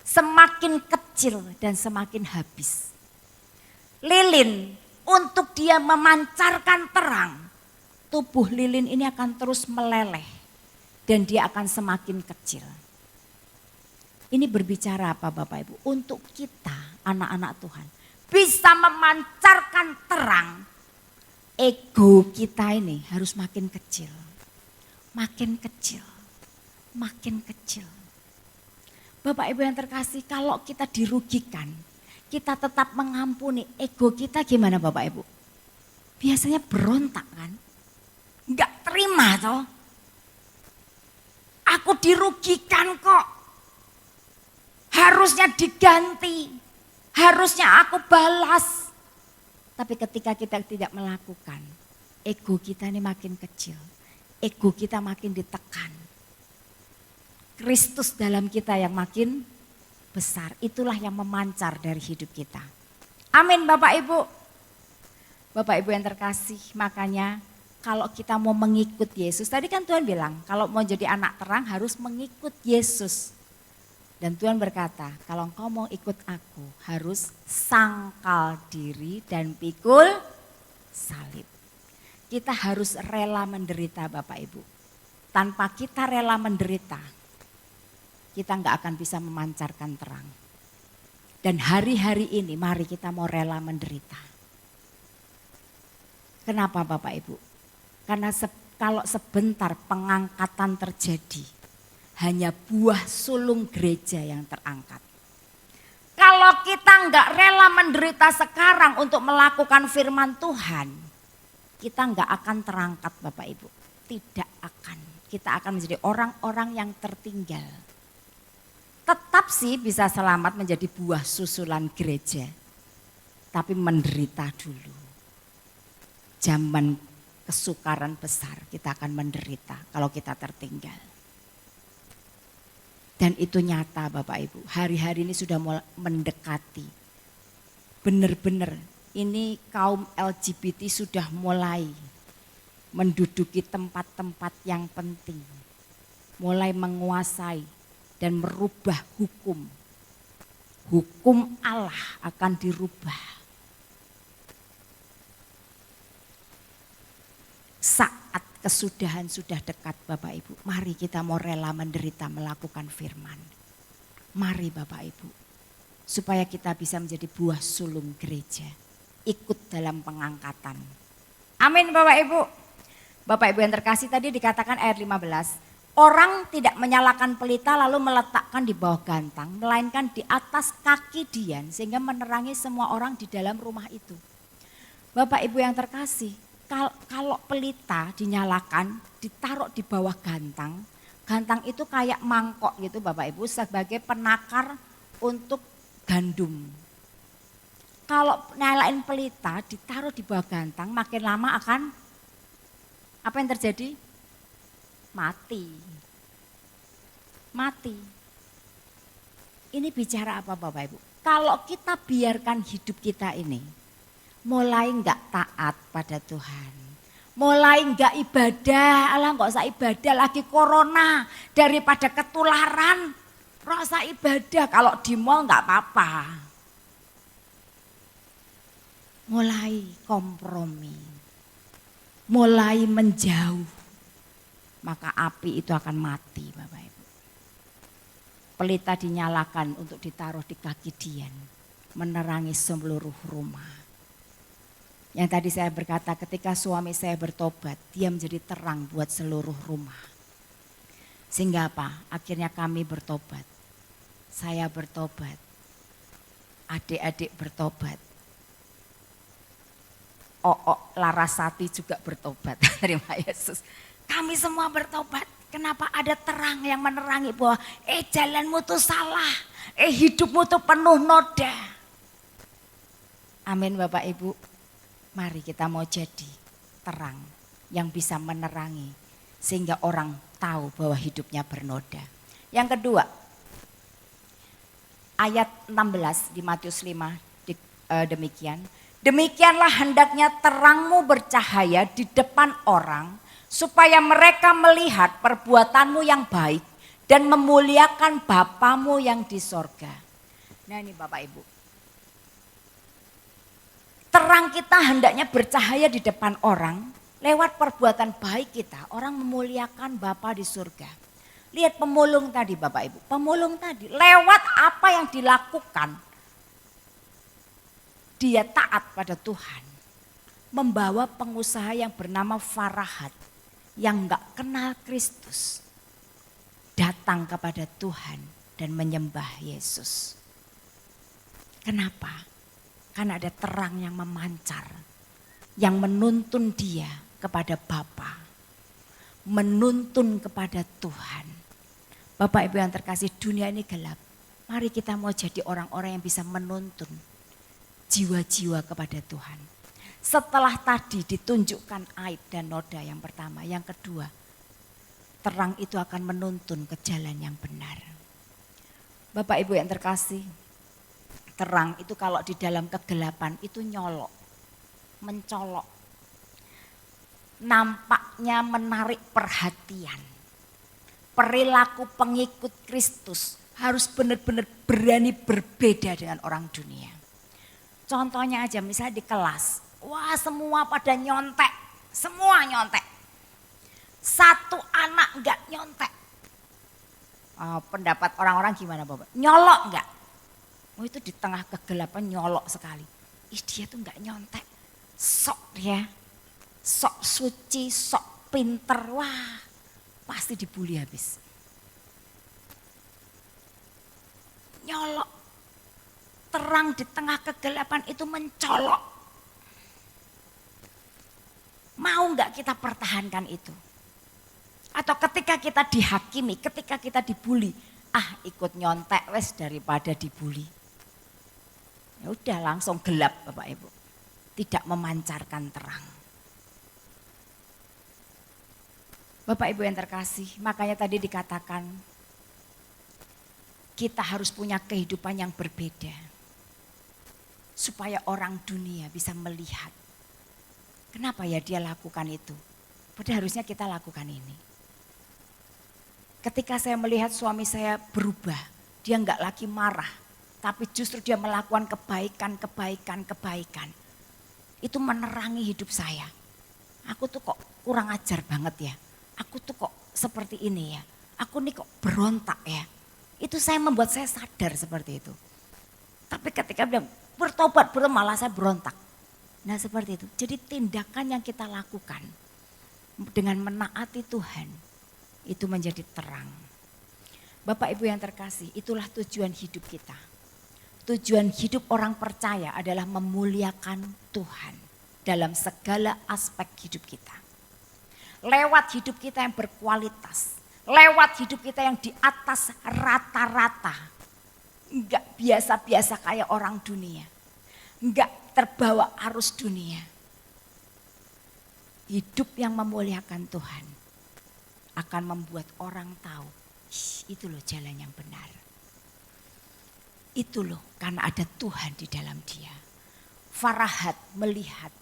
Semakin kecil dan semakin habis. Lilin untuk dia memancarkan terang, tubuh lilin ini akan terus meleleh dan dia akan semakin kecil. Ini berbicara apa Bapak Ibu? Untuk kita anak-anak Tuhan bisa memancarkan terang, ego kita ini harus makin kecil. Makin kecil, makin kecil. Bapak Ibu yang terkasih, kalau kita dirugikan, kita tetap mengampuni, ego kita gimana Bapak Ibu? Biasanya berontak kan? Enggak terima toh. Aku dirugikan kok. Harusnya diganti. Harusnya aku balas. Tapi ketika kita tidak melakukan, ego kita ini makin kecil. Ego kita makin ditekan. Kristus dalam kita yang makin besar. Itulah yang memancar dari hidup kita. Amin Bapak Ibu. Bapak Ibu yang terkasih, makanya kalau kita mau mengikut Yesus, tadi kan Tuhan bilang kalau mau jadi anak terang harus mengikut Yesus. Dan Tuhan berkata, kalau engkau mau ikut aku harus sangkal diri dan pikul salib. Kita harus rela menderita Bapak Ibu. Tanpa kita rela menderita, kita nggak akan bisa memancarkan terang. Dan hari-hari ini mari kita mau rela menderita. Kenapa Bapak Ibu? Karena kalau sebentar pengangkatan terjadi, hanya buah sulung gereja yang terangkat. Kalau kita nggak rela menderita sekarang untuk melakukan firman Tuhan, kita nggak akan terangkat Bapak Ibu. Tidak akan. Kita akan menjadi orang-orang yang tertinggal. Tetap sih bisa selamat menjadi buah susulan gereja. Tapi menderita dulu. Zaman kesukaran besar kita akan menderita kalau kita tertinggal. Dan itu nyata Bapak Ibu, hari-hari ini sudah mulai mendekati. Benar-benar ini kaum LGBT sudah mulai menduduki tempat-tempat yang penting. Mulai menguasai dan merubah hukum. Hukum Allah akan dirubah. Saat kesudahan sudah dekat Bapak Ibu. Mari kita mau rela menderita melakukan firman. Mari Bapak Ibu. Supaya kita bisa menjadi buah sulung gereja. Ikut dalam pengangkatan. Amin Bapak Ibu. Bapak Ibu yang terkasih tadi dikatakan ayat 15. Orang tidak menyalakan pelita lalu meletakkan di bawah gantang. Melainkan di atas kaki dian sehingga menerangi semua orang di dalam rumah itu. Bapak Ibu yang terkasih. Kalau pelita dinyalakan, ditaruh di bawah gantang. Gantang itu kayak mangkok gitu Bapak Ibu sebagai penakar untuk gandum. Kalau nyalain pelita ditaruh di bawah gantang makin lama akan apa yang terjadi? Mati. Mati. Ini bicara apa Bapak Ibu? Kalau kita biarkan hidup kita ini mulai enggak taat pada Tuhan. Mulai enggak ibadah, alah enggak usah ibadah lagi corona. Daripada ketularan, rasa ibadah kalau di mall enggak apa-apa. Mulai kompromi, mulai menjauh, maka api itu akan mati Bapak Ibu. Pelita dinyalakan untuk ditaruh di kaki dian, menerangi seluruh rumah. Yang tadi saya berkata ketika suami saya bertobat, dia menjadi terang buat seluruh rumah. Sehingga apa? Akhirnya kami bertobat. Saya bertobat. Adik-adik bertobat. Larasati juga bertobat. Terima Yesus. Kami semua bertobat. Kenapa ada terang yang menerangi bahwa jalanmu tuh salah. Hidupmu tuh penuh noda. Amin Bapak Ibu. Mari kita mau jadi terang yang bisa menerangi sehingga orang tahu bahwa hidupnya bernoda. Yang kedua, ayat 16 di Matius 5 demikian. Demikianlah hendaknya terangmu bercahaya di depan orang supaya mereka melihat perbuatanmu yang baik dan memuliakan Bapamu yang di sorga. Nah ini Bapak Ibu. Terang kita hendaknya bercahaya di depan orang, lewat perbuatan baik kita, orang memuliakan Bapa di surga. Lihat pemulung tadi Bapak Ibu, pemulung tadi lewat apa yang dilakukan, dia taat pada Tuhan. Membawa pengusaha yang bernama Farahat, yang gak kenal Kristus, datang kepada Tuhan dan menyembah Yesus. Kenapa? Karena ada terang yang memancar, yang menuntun dia kepada Bapa, menuntun kepada Tuhan. Bapak Ibu yang terkasih, dunia ini gelap. Mari kita mau jadi orang-orang yang bisa menuntun jiwa-jiwa kepada Tuhan. Setelah tadi ditunjukkan aib dan noda yang pertama, yang kedua, terang itu akan menuntun ke jalan yang benar. Bapak Ibu yang terkasih, terang itu kalau di dalam kegelapan itu nyolok, mencolok. Nampaknya menarik perhatian. Perilaku pengikut Kristus harus benar-benar berani berbeda dengan orang dunia. Contohnya aja misalnya di kelas, wah semua pada nyontek, semua nyontek. Satu anak enggak nyontek. Pendapat orang-orang gimana Bapak? Nyolok enggak? Oh itu di tengah kegelapan nyolok sekali. Dia tuh enggak nyontek. Sok dia, sok suci, sok pinter. Wah pasti dibully habis. Nyolok. Terang di tengah kegelapan itu mencolok. Mau enggak kita pertahankan itu? Atau ketika kita dihakimi, ketika kita dibully, ikut nyontek wes daripada dibully. Ya udah langsung gelap Bapak Ibu. Tidak memancarkan terang. Bapak Ibu yang terkasih, makanya tadi dikatakan kita harus punya kehidupan yang berbeda. Supaya orang dunia bisa melihat. Kenapa ya dia lakukan itu? Padahal harusnya kita lakukan ini. Ketika saya melihat suami saya berubah, dia enggak lagi marah. Tapi justru dia melakukan kebaikan. Itu menerangi hidup saya. Aku tuh kok kurang ajar banget ya. Aku tuh kok seperti ini ya. Aku nih kok berontak ya. Itu saya membuat saya sadar seperti itu. Tapi ketika bilang bertobat, malah saya berontak. Nah seperti itu. Jadi tindakan yang kita lakukan dengan menaati Tuhan itu menjadi terang. Bapak Ibu yang terkasih, itulah tujuan hidup kita. Tujuan hidup orang percaya adalah memuliakan Tuhan dalam segala aspek hidup kita. Lewat hidup kita yang berkualitas, lewat hidup kita yang di atas rata-rata. Enggak biasa-biasa kayak orang dunia. Enggak terbawa arus dunia. Hidup yang memuliakan Tuhan akan membuat orang tahu, itu loh jalan yang benar. Itu loh karena ada Tuhan di dalam dia. Farahat melihat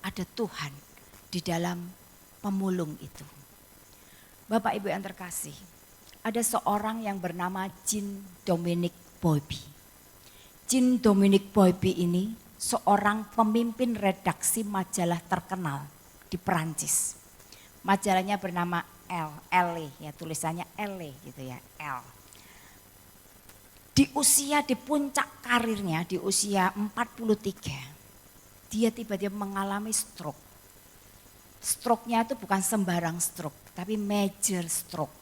ada Tuhan di dalam pemulung itu. Bapak Ibu yang terkasih, ada seorang yang bernama Jean Dominic Bowlby. Jean Dominic Bowlby ini seorang pemimpin redaksi majalah terkenal di Perancis. Majalahnya bernama Elle, ya tulisannya Elle gitu ya, Elle. Di puncak karirnya, di usia 43, dia tiba-tiba mengalami stroke. Stroke-nya itu bukan sembarang stroke, tapi major stroke.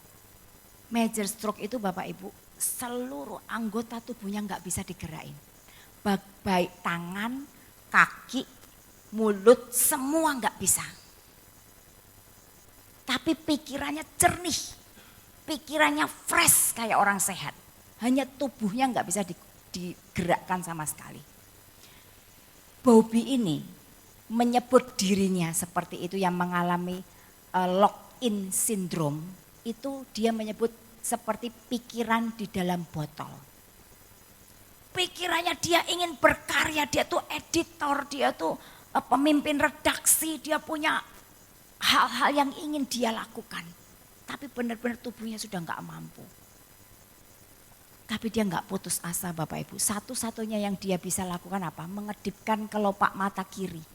Major stroke itu Bapak Ibu, seluruh anggota tubuhnya nggak bisa digerakin. Baik tangan, kaki, mulut, semua nggak bisa. Tapi pikirannya jernih, pikirannya fresh kayak orang sehat. Hanya tubuhnya nggak bisa digerakkan sama sekali. Bowlby ini menyebut dirinya seperti itu yang mengalami lock-in syndrome. Itu dia menyebut seperti pikiran di dalam botol. Pikirannya dia ingin berkarya, dia tuh editor, dia tuh pemimpin redaksi, dia punya hal-hal yang ingin dia lakukan. Tapi benar-benar tubuhnya sudah nggak mampu. Tapi dia nggak putus asa Bapak Ibu. Satu-satunya yang dia bisa lakukan apa? Mengedipkan kelopak mata kiri.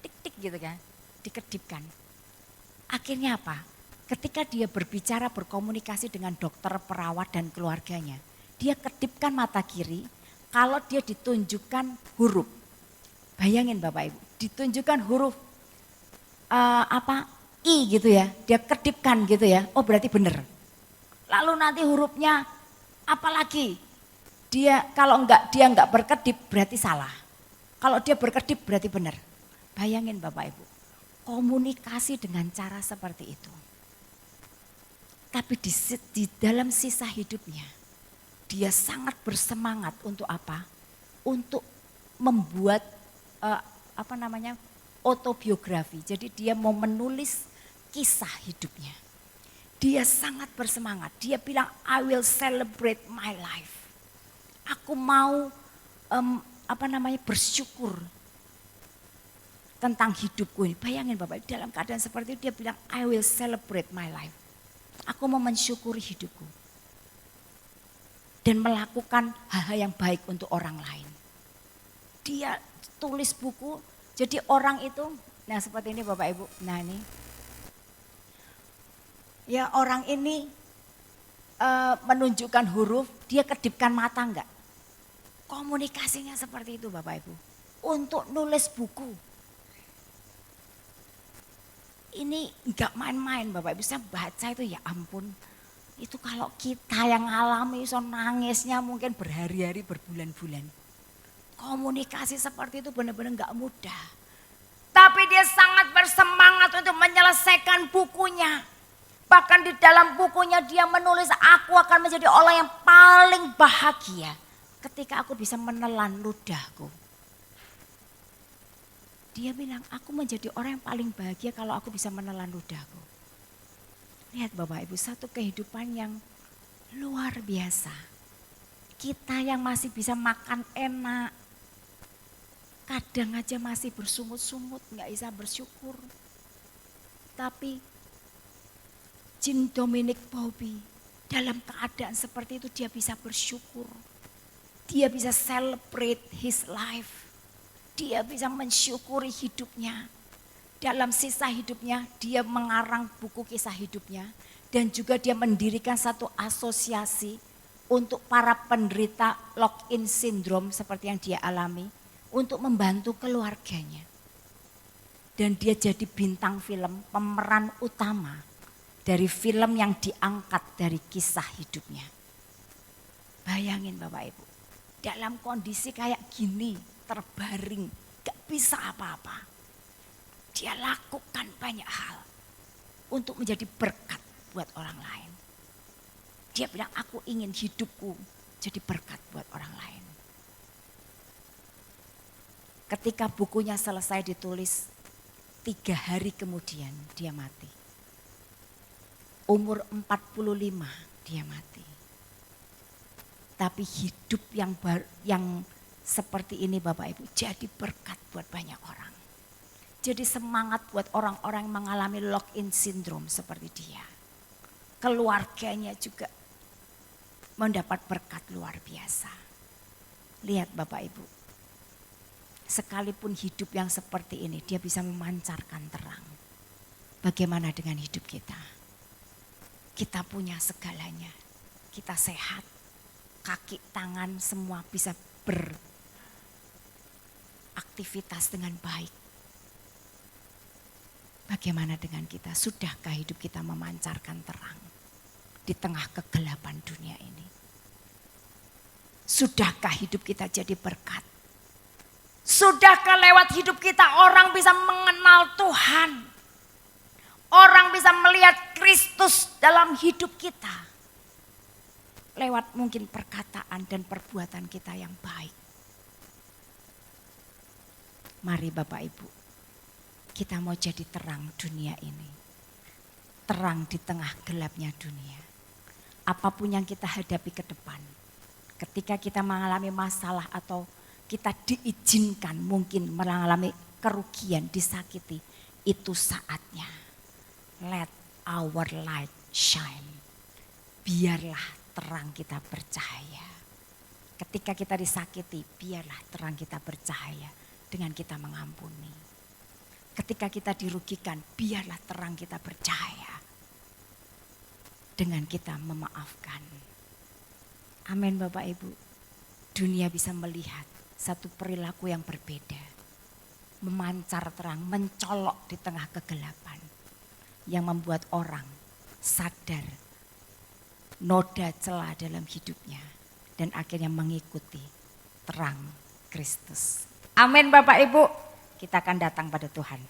Tik-tik gitu kan, dikedipkan. Akhirnya apa? Ketika dia berbicara berkomunikasi dengan dokter, perawat dan keluarganya. Dia kedipkan mata kiri, kalau dia ditunjukkan huruf. Bayangin Bapak Ibu, ditunjukkan huruf I gitu ya, dia kedipkan gitu ya, oh berarti benar. Lalu nanti hurufnya apalagi? Kalau dia enggak berkedip berarti salah. Kalau dia berkedip berarti benar. Bayangin Bapak Ibu, komunikasi dengan cara seperti itu. Tapi di dalam sisa hidupnya, dia sangat bersemangat untuk apa? Untuk membuat autobiografi. Jadi dia mau menulis kisah hidupnya. Dia sangat bersemangat. Dia bilang, I will celebrate my life. Aku mau bersyukur tentang hidupku ini. Bayangin Bapak, dalam keadaan seperti itu dia bilang, I will celebrate my life. Aku mau mensyukuri hidupku. Dan melakukan hal-hal yang baik untuk orang lain. Dia tulis buku, jadi orang itu, nah seperti ini Bapak Ibu, nah ini. Ya orang ini menunjukkan huruf, dia kedipkan mata enggak? Komunikasinya seperti itu Bapak Ibu. Untuk nulis buku. Ini enggak main-main Bapak Ibu, saya baca itu ya ampun. Itu kalau kita yang alami so nangisnya mungkin berhari-hari berbulan-bulan. Komunikasi seperti itu benar-benar enggak mudah. Tapi dia sangat bersemangat untuk menyelesaikan bukunya. Bahkan di dalam bukunya dia menulis, aku akan menjadi orang yang paling bahagia ketika aku bisa menelan ludahku. Dia bilang, aku menjadi orang yang paling bahagia kalau aku bisa menelan ludahku. Lihat Bapak Ibu, satu kehidupan yang luar biasa. Kita yang masih bisa makan enak, kadang aja masih bersungut-sungut, gak bisa bersyukur. Tapi Jean Dominic Bauby dalam keadaan seperti itu dia bisa bersyukur. Dia bisa celebrate his life. Dia bisa mensyukuri hidupnya. Dalam sisa hidupnya dia mengarang buku kisah hidupnya. Dan juga dia mendirikan satu asosiasi untuk para penderita lock-in syndrome seperti yang dia alami. Untuk membantu keluarganya. Dan dia jadi bintang film, pemeran utama dari film yang diangkat dari kisah hidupnya. Bayangin Bapak Ibu. Dalam kondisi kayak gini, terbaring, gak bisa apa-apa. Dia lakukan banyak hal untuk menjadi berkat buat orang lain. Dia bilang, aku ingin hidupku jadi berkat buat orang lain. Ketika bukunya selesai ditulis, 3 hari kemudian dia mati. Umur 45 dia mati. Tapi hidup yang seperti ini Bapak Ibu jadi berkat buat banyak orang. Jadi semangat buat orang-orang yang mengalami lock-in syndrome seperti dia. Keluarganya juga mendapat berkat luar biasa. Lihat Bapak Ibu, sekalipun hidup yang seperti ini dia bisa memancarkan terang. Bagaimana dengan hidup kita? Kita punya segalanya, kita sehat. Kaki, tangan semua bisa beraktivitas dengan baik. Bagaimana dengan kita? Sudahkah hidup kita memancarkan terang di tengah kegelapan dunia ini? Sudahkah hidup kita jadi berkat? Sudahkah lewat hidup kita orang bisa mengenal Tuhan? Orang bisa melihat Kristus dalam hidup kita. Lewat mungkin perkataan dan perbuatan kita yang baik. Mari Bapak Ibu, kita mau jadi terang dunia ini. Terang di tengah gelapnya dunia. Apapun yang kita hadapi ke depan. Ketika kita mengalami masalah atau kita diizinkan mungkin mengalami kerugian, disakiti. Itu saatnya. Let our light shine. Biarlah terang kita bercahaya. Ketika kita disakiti, biarlah terang kita bercahaya dengan kita mengampuni. Ketika kita dirugikan, biarlah terang kita bercahaya dengan kita memaafkan. Amin Bapak Ibu. Dunia bisa melihat satu perilaku yang berbeda. Memancar terang, mencolok di tengah kegelapan. Yang membuat orang sadar noda celah dalam hidupnya dan akhirnya mengikuti terang Kristus. Amin Bapak Ibu, kita akan datang pada Tuhan.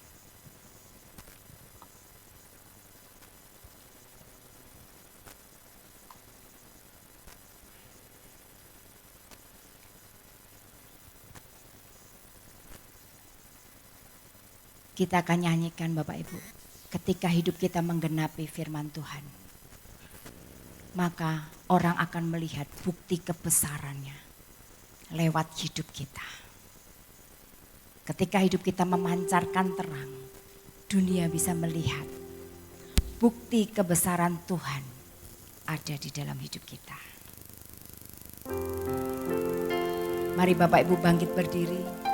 Kita akan nyanyikan Bapak Ibu, ketika hidup kita menggenapi firman Tuhan, maka orang akan melihat bukti kebesarannya lewat hidup kita. Ketika hidup kita memancarkan terang, dunia bisa melihat bukti kebesaran Tuhan ada di dalam hidup kita. Mari Bapak Ibu bangkit berdiri.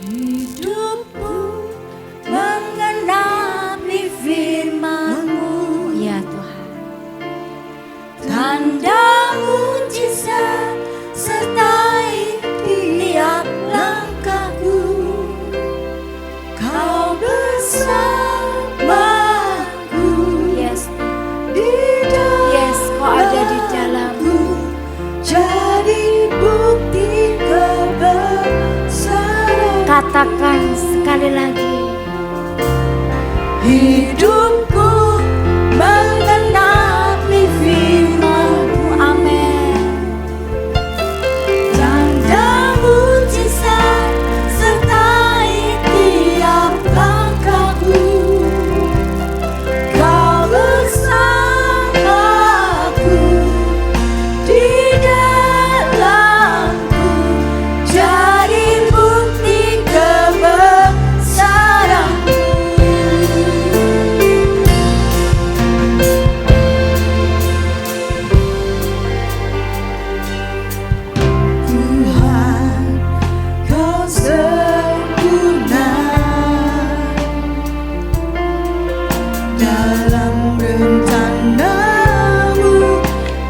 Hidupku mengenapi firman-Mu, Ya Tuhan, tanda mujizat sertai tiap langkahku. Kau bersamaku, yes, di dalam yes, Kau ada di dalamku. jadi bukti kebesaran. Katakan sekali lagi. Hidupku mengenapi firman-Mu, Amin. tanda mujizat sertai tiap langkahku. Kau bersamaku, di dalamku jadi bukti kebesaran-Mu. Tuhan, Kau sempurna dalam rencana-Mu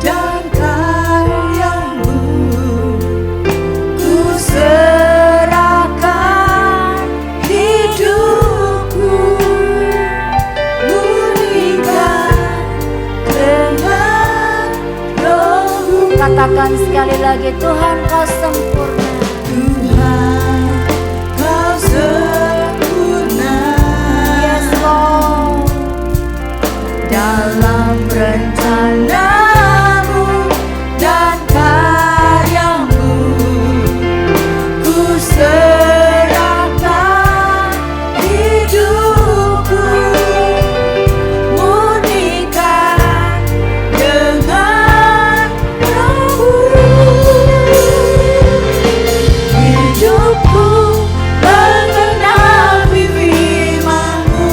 dan karya-Mu. Ku serahkan hidupku, murnikan dengan Roh-Mu. Katakan sekali lagi, Tuhan Kau sempurna. Tuhan, Kau sempurna Yes Lord. dalam rencana-Mu dan karya-Mu. Ku serahkan hidupku, murnikan dengan Roh-Mu. Hidupku mengenapi firman-Mu,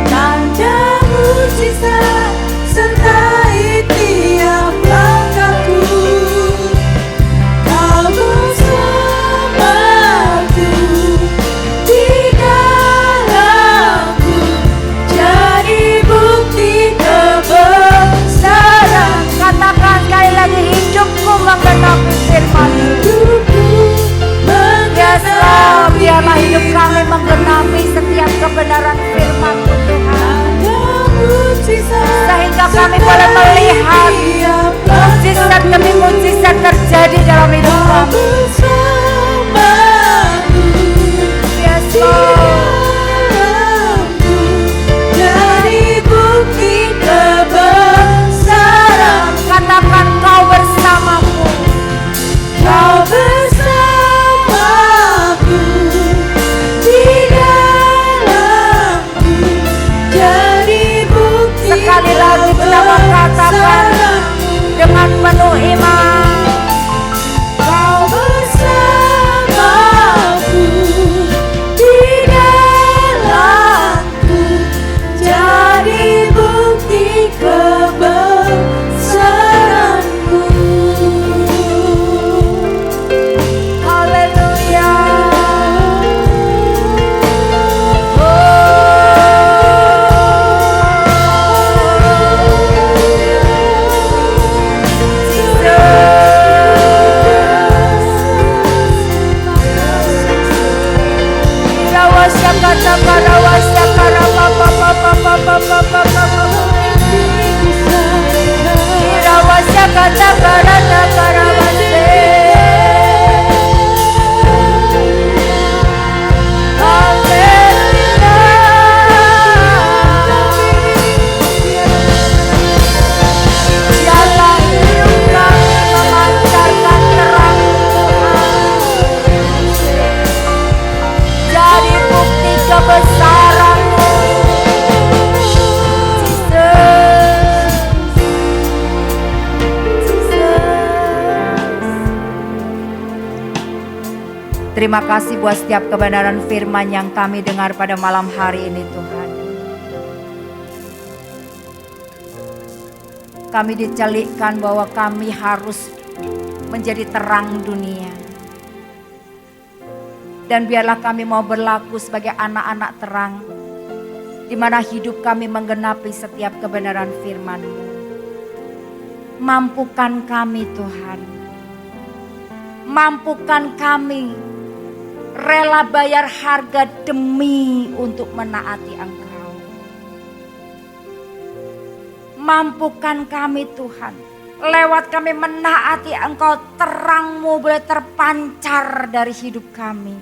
tanda mujizat kata karana karawase. Biarlah hidup kami memancarkan terang Tuhan. Jadi bukti kebesaran-Mu. Terima kasih buat setiap kebenaran firman yang kami dengar pada malam hari ini Tuhan. Kami dicelikkan bahwa kami harus menjadi terang dunia. Dan biarlah kami mau berlaku sebagai anak-anak terang, di mana hidup kami menggenapi setiap kebenaran firman-Mu. Mampukan kami Tuhan. Mampukan kami rela bayar harga demi untuk menaati Engkau. Mampukan kami Tuhan, lewat kami menaati Engkau, terang-Mu boleh terpancar dari hidup kami.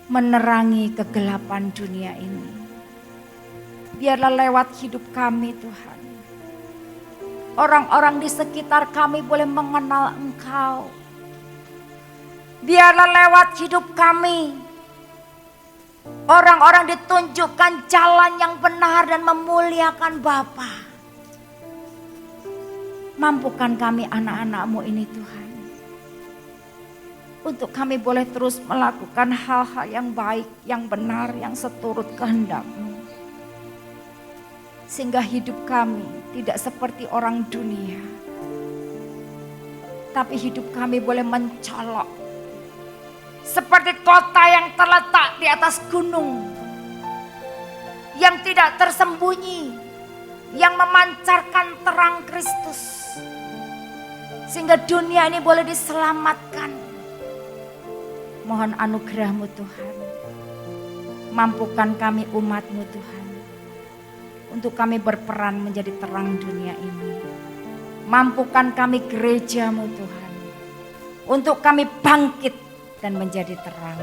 Menerangi kegelapan dunia ini. Biarlah lewat hidup kami Tuhan, orang-orang di sekitar kami boleh mengenal Engkau. Biarlah lewat hidup kami, orang-orang ditunjukkan jalan yang benar dan memuliakan Bapa. Mampukan kami anak-anak-Mu ini Tuhan, untuk kami boleh terus melakukan hal-hal yang baik, yang benar, yang seturut kehendak-Mu. Sehingga hidup kami tidak seperti orang dunia, tapi hidup kami boleh mencolok seperti kota yang terletak di atas gunung, yang tidak tersembunyi, yang memancarkan terang Kristus. Sehingga dunia ini boleh diselamatkan. Mohon anugerah-Mu Tuhan. Mampukan kami umat-Mu Tuhan, untuk kami berperan menjadi terang dunia ini. Mampukan kami gereja-Mu Tuhan, untuk kami bangkit dan menjadi terang.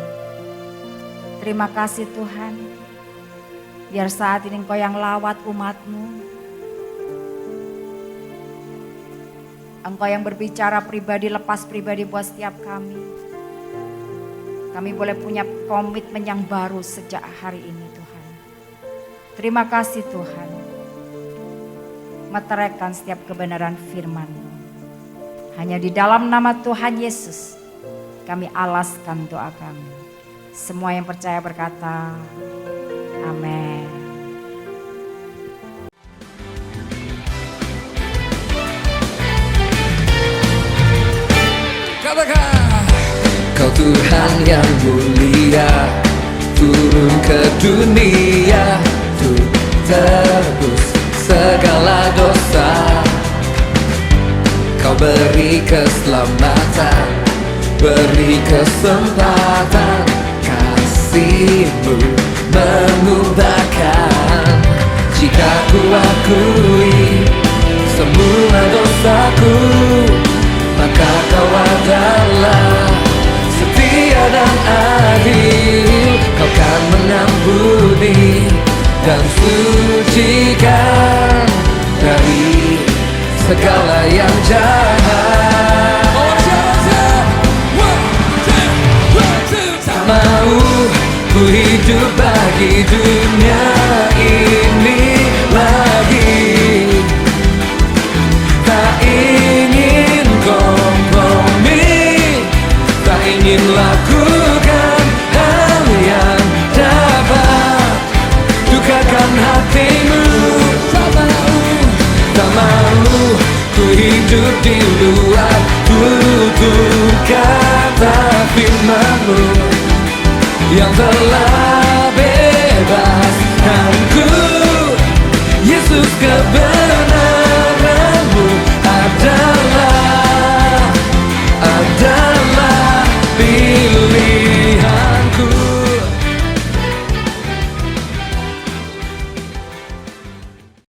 Terima kasih Tuhan. Biar saat ini Engkau yang lawat umat-Mu. Engkau yang berbicara pribadi, lepas pribadi buat setiap kami. Kami boleh punya komitmen yang baru sejak hari ini Tuhan. Terima kasih Tuhan. Meteraikan setiap kebenaran firman-Mu. Hanya di dalam nama Tuhan Yesus kami alaskan doa kami. Semua yang percaya berkata, amin. Katakan, Kau Tuhan yang mulia, turun ke dunia untuk tebus segala dosa. Kau beri keselamatan, beri kesempatan, kasih-Mu mengubahkan. Jika ku akui semua dosaku, maka Kau adalah setia dan adil. Kau kan mengampuni dan sucikan dari segala yang jahat. Tak mau ku hidup bagi dunia ini lagi. Tak ingin kompromi, tak ingin lakukan hal yang dapat dukakan hati-Mu. Tak mau ku hidup di luar tutur kata firman-Mu yang telah bebaskanku. Yesus, kebenaran-Mu adalah pilihan.